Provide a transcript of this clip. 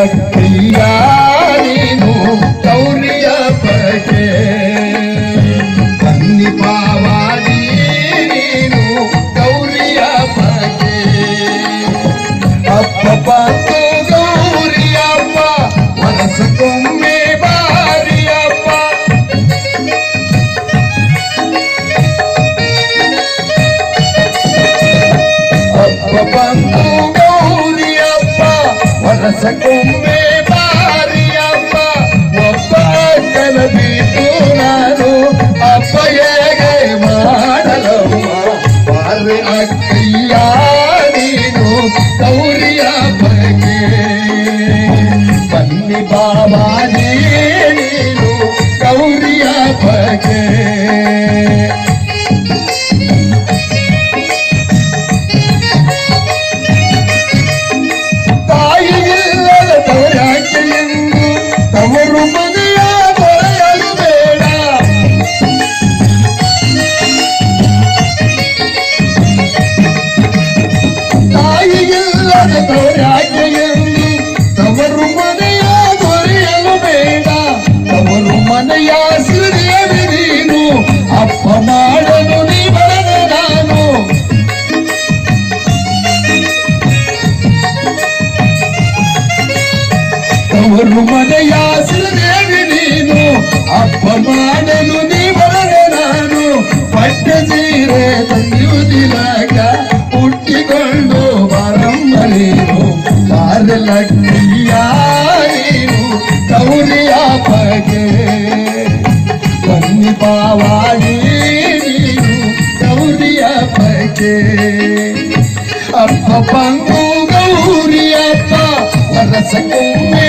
ಅಕ್ಕಯ್ಯ ನೀನು ಗೌರಿಯ ಬಗೆ ಬನ್ನಿ ಪಾವಾಡಿ ನೀನು ಗೌರಿಯ ಬಗೆ ಅಪ್ಪ ಬಂತು ಗೌರಿಯಪ್ಪ ಮನಸ್ಸಕ್ಕೊಮ್ಮೆ ಬಾರಿಯಪ್ಪ ಅಪ್ಪ ಬಂತು ಗೌರಿಯಪ್ಪ ಮನಸ್ಸಕ್ಕೊಮ್ಮೆ ಬಾರಿಯಪ್ಪ ಒಬ್ಬ ಕಲಬಿಟ್ಟು ನಾನು ಅಪ್ಪ ಹೇಗೆ ಮಾಡಲಮ್ಮ ಬಾರಿ ಅಕ್ಕಯ್ಯ ನೀನು ಗೌರಿಯ ಬಗೆ ಬನ್ನಿ ಬಾಬಾಜಿ ನೀನು ಗೌರಿಯ ಬಗೆ ತಾಯಿಗಿಲ್ಲದ ತವರಾಕೆಯೆಂದು ತವರು ಮನೆಯ ದೊರೆಯಲು ಬೇಡ ತಾಯಿಗಿಲ್ಲದ ತವರಾಕೆಯೆಂದು ತವರು ಮನೆಯ ದೊರೆಯಲು ಬೇಡ ತವರು ಮನೆಯ ಸಿರಿಯಲಿ ನೀನು ಅಪ್ಪ ಮಾಡಲು ನೀ ಬರದೆ ನಾನು ತವರು ಮನೆಯ ಸಿರಿಯಲಿ ನೀನು ಅಪ್ಪ ಮಾಡಲು ನೀ ಬರದೆ ನಾನು ಪಟ್ಟ ಸೀರೆ ತಂದಿಯುವುದಿಲ್ಲ ಹುಟ್ಟಿಕೊಂಡು ಬರಮ್ಮ ನೀನು ಬಾರಲಕ್ಕಿಯ ನೀನು ಗೌರಿಯ ಬಗೆ ಬನ್ನಿ ಪಾವಾಡಿ ನೀನು ಗೌರಿಯ ಬಗೆ ಅಪ್ಪ ಬಂದು ಗೌರಿಯಪ್ಪ ವರಸಕ್ಕೊಮ್ಮೆ